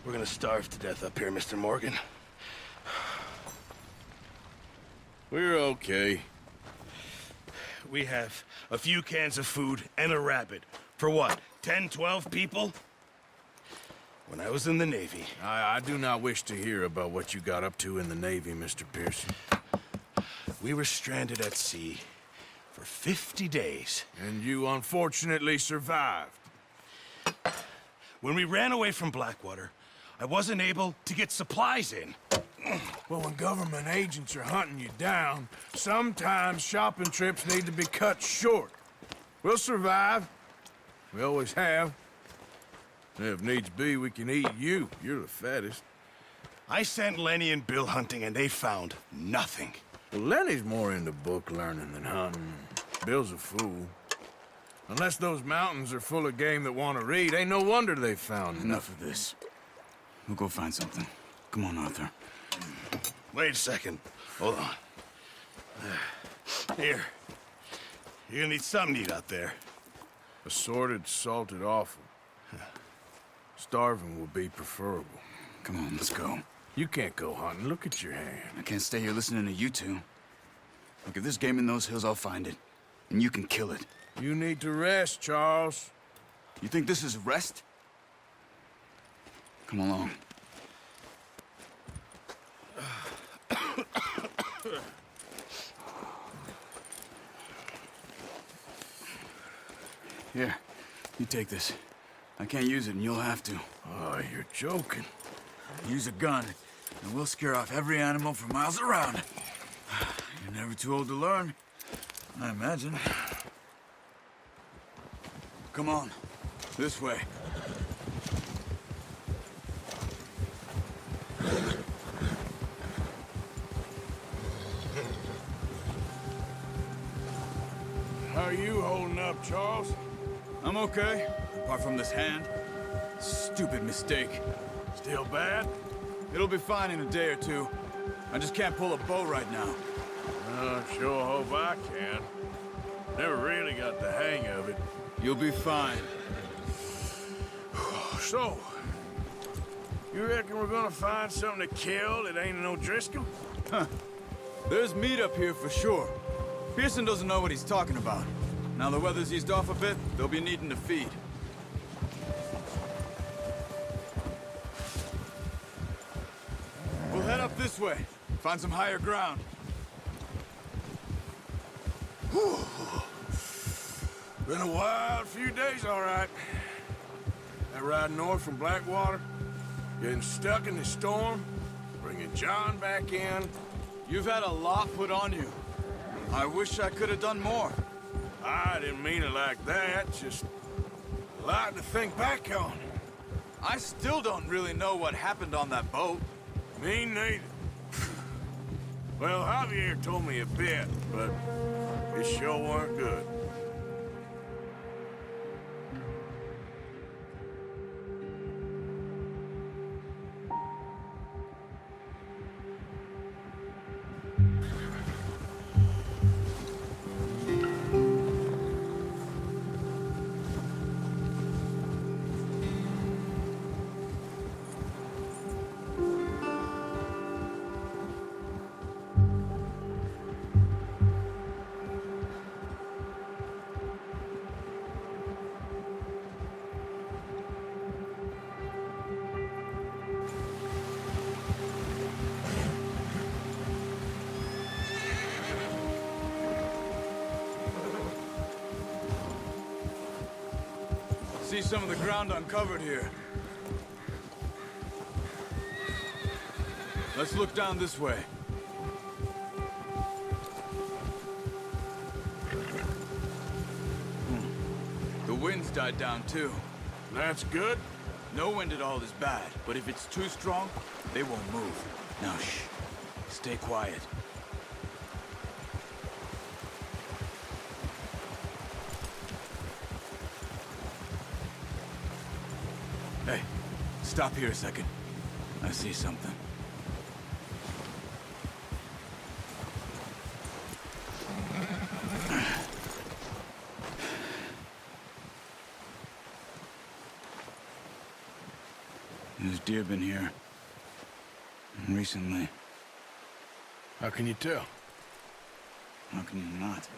We're gonna starve to death up here, Mr. Morgan. We're okay. We have a few cans of food and a rabbit. For what, 10, 12 people? When I was in the Navy... I do not wish to hear about what you got up to in the Navy, Mr. Pearson. We were stranded at sea for 50 days. And you unfortunately survived. When we ran away from Blackwater, I wasn't able to get supplies in. Well, when government agents are hunting you down, sometimes shopping trips need to be cut short. We'll survive. We always have. If needs be, we can eat you. You're the fattest. I sent Lenny and Bill hunting, and they found nothing. Well, Lenny's more into book learning than hunting. Bill's a fool. Unless those mountains are full of game that want to read, ain't no wonder they found Enough of this. We'll go find something. Come on, Arthur. Wait a second. Hold on. Here. You're gonna need something to eat out there. Assorted, salted offal. Starving will be preferable. Come on, let's go. You can't go hunting. Look at your hand. I can't stay here listening to you two. Look, if there's game in those hills, I'll find it. And you can kill it. You need to rest, Charles. You think this is rest? Come along. Here, you take this. I can't use it, and you'll have to. Oh, you're joking. Use a gun, and we'll scare off every animal for miles around. You're never too old to learn, I imagine. Come on, this way. How are you holding up, Charles? I'm okay, apart from this hand. Stupid mistake. Still bad? It'll be fine in a day or two. I just can't pull a bow right now. Sure hope I can. Never really got the hang of it. You'll be fine. So, you reckon we're gonna find something to kill that ain't no Driscoll? There's meat up here for sure. Pearson doesn't know what he's talking about. Now the weather's eased off a bit, they'll be needing to feed. We'll head up this way. Find some higher ground. Been a wild few days, all right. That ride north from Blackwater, getting stuck in the storm, bringing John back in. You've had a lot put on you. I wish I could have done more. I didn't mean it like that, just a lot to think back on. I still don't really know what happened on that boat. Me neither. Well, Javier told me a bit, but it sure weren't good. See some of the ground uncovered here. Let's look down this way. The wind's died down too. That's good. No wind at all is bad, but if it's too strong, they won't move. Now shh. Stay quiet. Hey, stop here a second. I see something. There's deer been here. Recently. How can you tell? How can you not?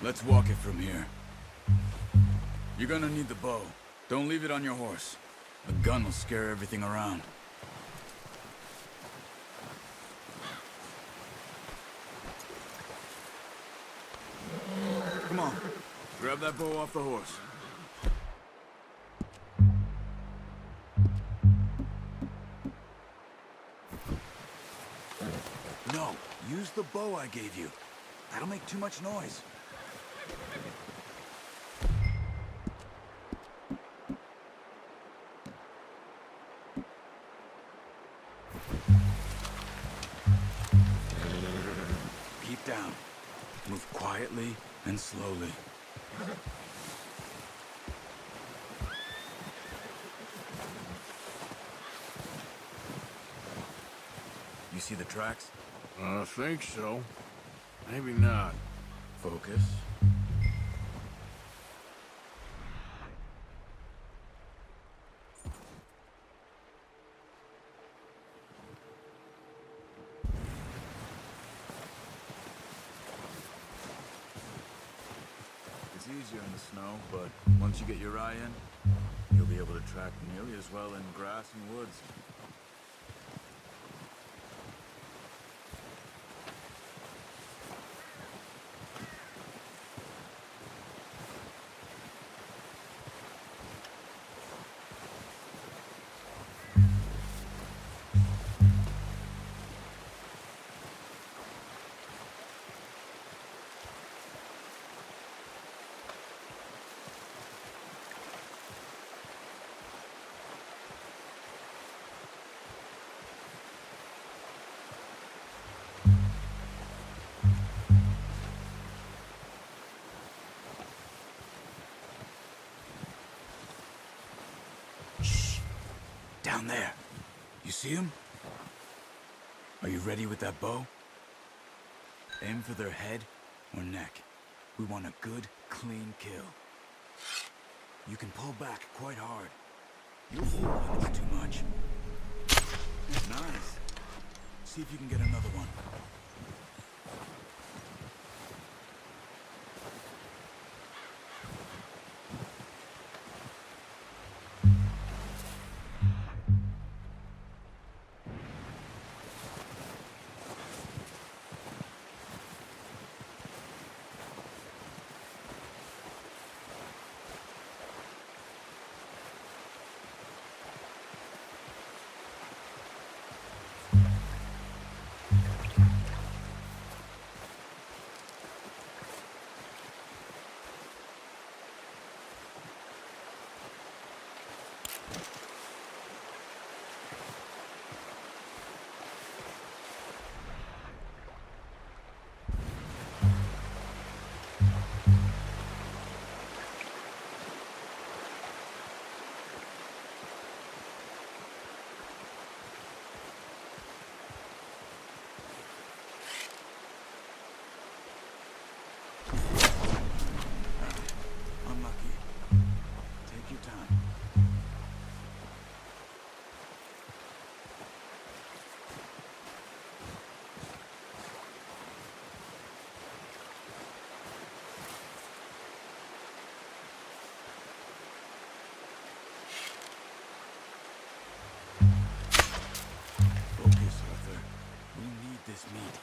Let's walk it from here. You're gonna need the bow. Don't leave it on your horse. A gun will scare everything around. Come on. Grab that bow off the horse. No, use the bow I gave you. That'll make too much noise. Keep down. Move quietly and slowly. You see the tracks? I think so. Maybe not. Focus. It's easier in the snow, but once you get your eye in, you'll be able to track nearly as well in grass and woods. Down there. You see him? Are you ready with that bow? Aim for their head or neck. We want a good, clean kill. You can pull back quite hard. You'll feel when it's too much. Nice. See if you can get another one. This meat.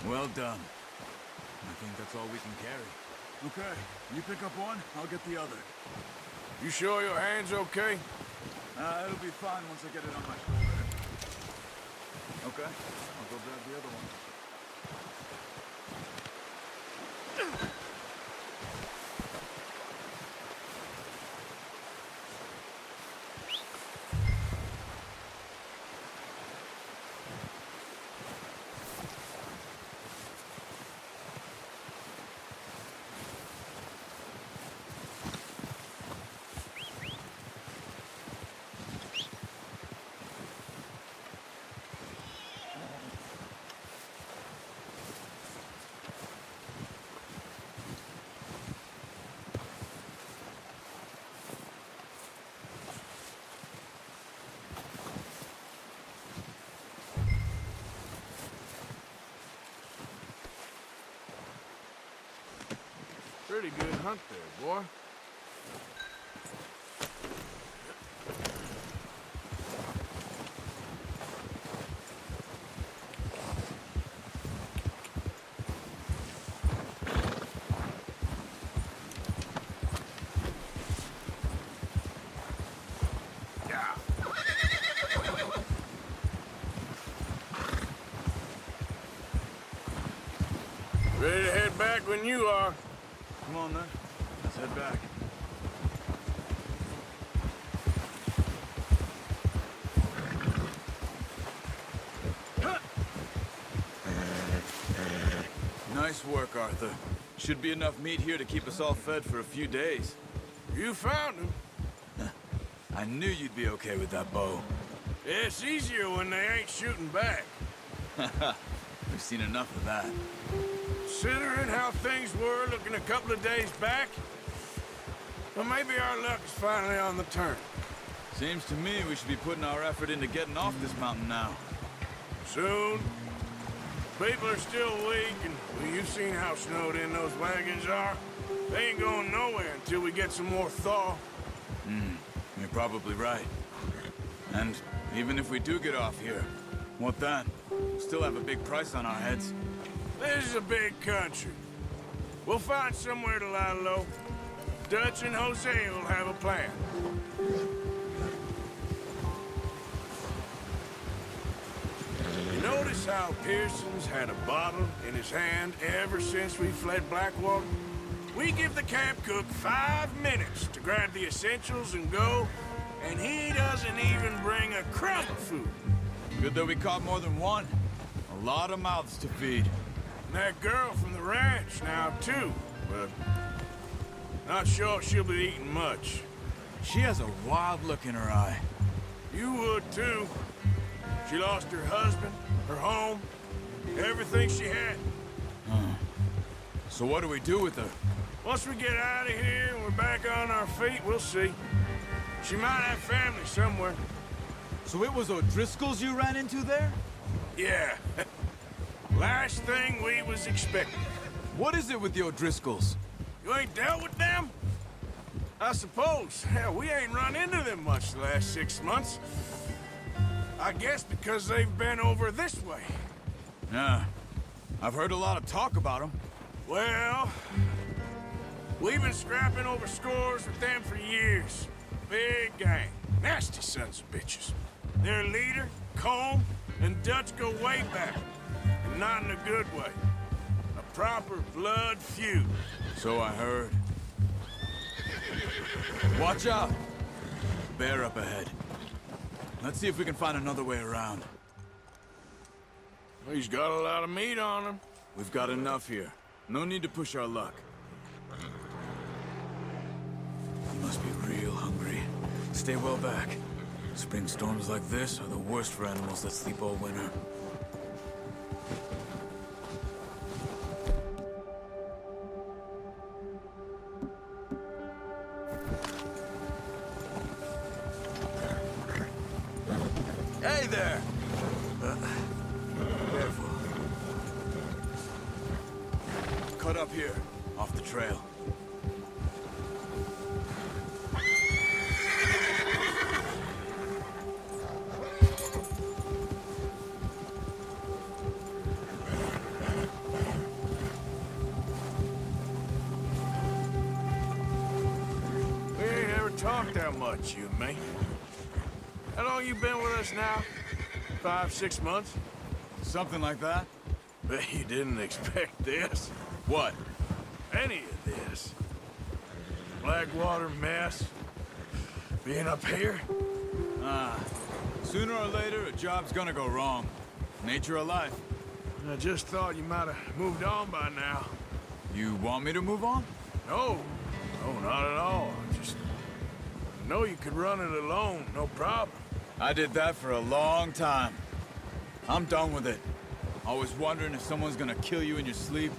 Well done. I think that's all we can carry. Okay, you pick up one, I'll get the other. You sure your hand's okay? It'll be fine once I get it on my shoulder. Okay, I'll go grab the other one. Pretty good hunt there, boy. Yeah. Ready to head back when you are. Come on then, let's head back. Nice work, Arthur. Should be enough meat here to keep us all fed for a few days. You found him. I knew you'd be okay with that bow. It's easier when they ain't shooting back. We've seen enough of that. Considering how things were looking a couple of days back, well, maybe our luck is finally on the turn. Seems to me we should be putting our effort into getting off this mountain now. Soon. People are still weak, and well, you've seen how snowed in those wagons are. They ain't going nowhere until we get some more thaw. You're probably right. And even if we do get off here, what then? We'll still have a big price on our heads. This is a big country. We'll find somewhere to lie low. Dutch and Jose will have a plan. You notice how Pearson's had a bottle in his hand ever since we fled Blackwater? We give the camp cook 5 minutes to grab the essentials and go, and he doesn't even bring a crumb of food. Good that we caught more than one. A lot of mouths to feed. And that girl from the ranch now, too, but not sure she'll be eating much. She has a wild look in her eye. You would, too. She lost her husband, her home, everything she had. So what do we do with her? Once we get out of here and we're back on our feet, we'll see. She might have family somewhere. So it was O'Driscoll's you ran into there? Yeah. Last thing we was expecting. What is it with the O'Driscolls? You ain't dealt with them? I suppose. Hell, we ain't run into them much the last 6 months. I guess because they've been over this way. Yeah. I've heard a lot of talk about them. Well, we've been scrapping over scores with them for years. Big gang. Nasty sons of bitches. Their leader, Combe, and Dutch go way back. And not in a good way. A proper blood feud. So I heard. Watch out! Bear up ahead. Let's see if we can find another way around. Well, he's got a lot of meat on him. We've got enough here. No need to push our luck. You must be real hungry. Stay well back. Spring storms like this are the worst for animals that sleep all winter. Hey there! Careful. Cut up here, off the trail. talk that much, you and me. How long you been with us now? 5, 6 months? Something like that? Bet you didn't expect this. What? Any of this. Blackwater mess. Being up here? Sooner or later, a job's gonna go wrong. Nature of life. I just thought you might have moved on by now. You want me to move on? No. No, not at all. I know you could run it alone, no problem. I did that for a long time. I'm done with it. Always wondering if someone's gonna kill you in your sleep.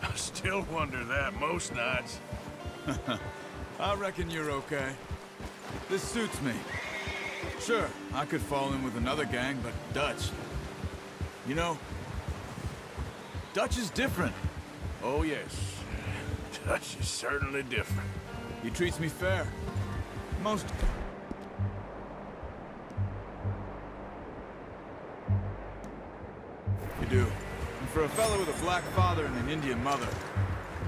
I still wonder that most nights. I reckon you're okay. This suits me. Sure, I could fall in with another gang, but Dutch... You know, Dutch is different. Oh, yes. Dutch is certainly different. He treats me fair. Most... You do. And for a fella with a black father and an Indian mother,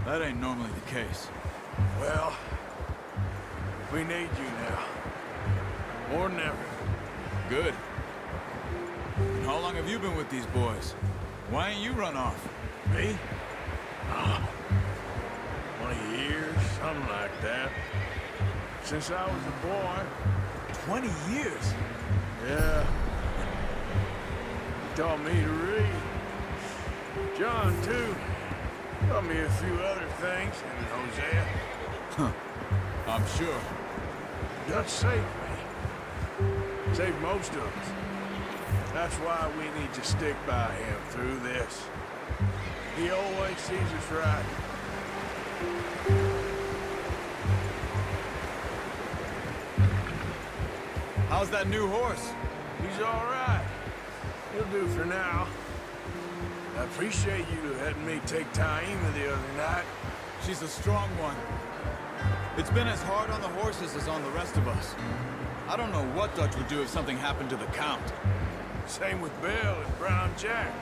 that ain't normally the case. Well, we need you now. More than ever. Good. And how long have you been with these boys? Why ain't you run off? Me? 20 years, something like that. Since I was a boy. 20 years? Yeah. He taught me to read. John, too. Taught me a few other things, and Hosea. I'm sure. Dutch saved me. Saved most of us. That's why we need to stick by him through this. He always sees us right. How's that new horse? He's all right. He'll do for now. I appreciate you letting me take Taima the other night. She's a strong one. It's been as hard on the horses as on the rest of us. I don't know what Dutch would do if something happened to the Count. Same with Bill and Brown Jack.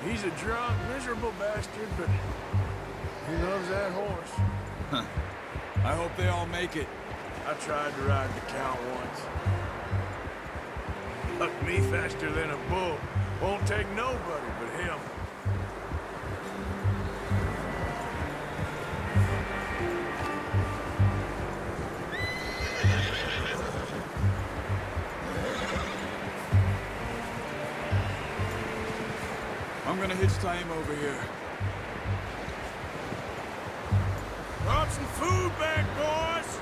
He's a drunk, miserable bastard, but he loves that horse. I hope they all make it. I tried to ride the Count once. Bucked me faster than a bull. Won't take nobody but him. I'm gonna hitch Taima over here. Brought some food back, boys!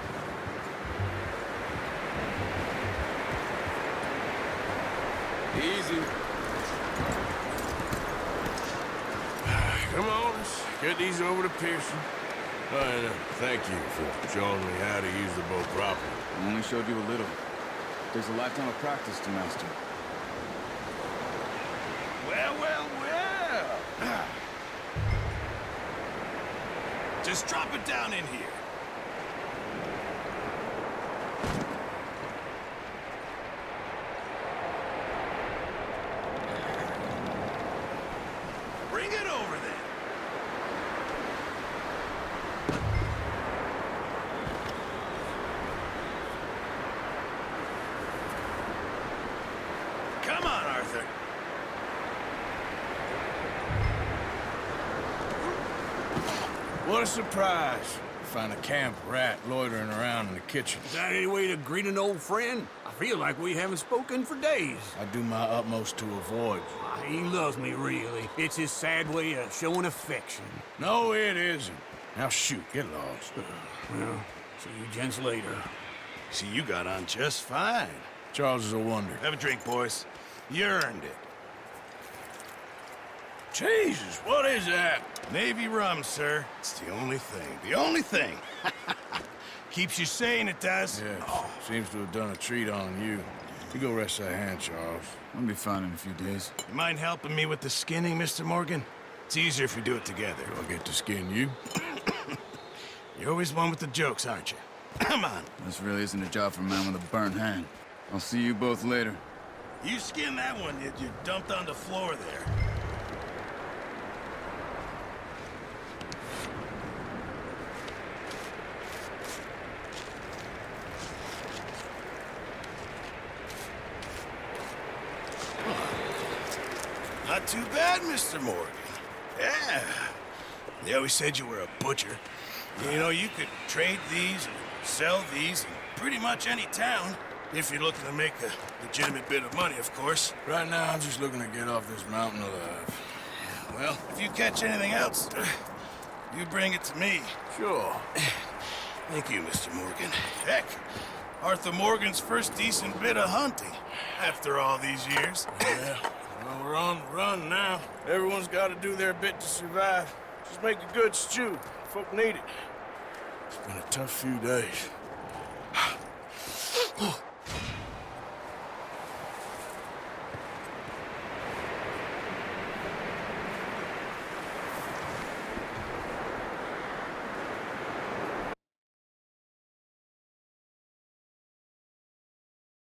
Easy. Come on, let's get these over to Pearson. And thank you for showing me how to use the boat properly. I only showed you a little. There's a lifetime of practice to master. Well, well, well. Just drop it down in here. Bring it over then. Come on, Arthur. What a surprise. Find a camp rat loitering around in the kitchen. Is that any way to greet an old friend? I feel like we haven't spoken for days. I do my utmost to avoid you. He loves me, really. It's his sad way of showing affection. No, it isn't. Now shoot, get lost. Well, see you gents later. See, you got on just fine. Charles is a wonder. Have a drink, boys. You earned it. Jesus, what is that? Navy rum, sir. It's the only thing. The only thing. Keeps you sane, it does. Yes, seems to have done a treat on you. You go rest that hand, Charles. I'll be fine in a few days. You mind helping me with the skinning, Mr. Morgan? It's easier if we do it together. Do I get to skin you? You're always one with the jokes, aren't you? Come on. This really isn't a job for a man with a burnt hand. I'll see you both later. You skinned that one you dumped on the floor there. not too bad, Mr. Morgan. Yeah. They always said you were a butcher. You know, you could trade these and sell these in pretty much any town, if you're looking to make a legitimate bit of money, of course. Right now, I'm just looking to get off this mountain alive. Well, if you catch anything else, you bring it to me. Sure. Thank you, Mr. Morgan. Heck, Arthur Morgan's first decent bit of hunting after all these years. Yeah. Well, we're on the run now. Everyone's got to do their bit to survive. Just make a good stew. Folk need it. It's been a tough few days.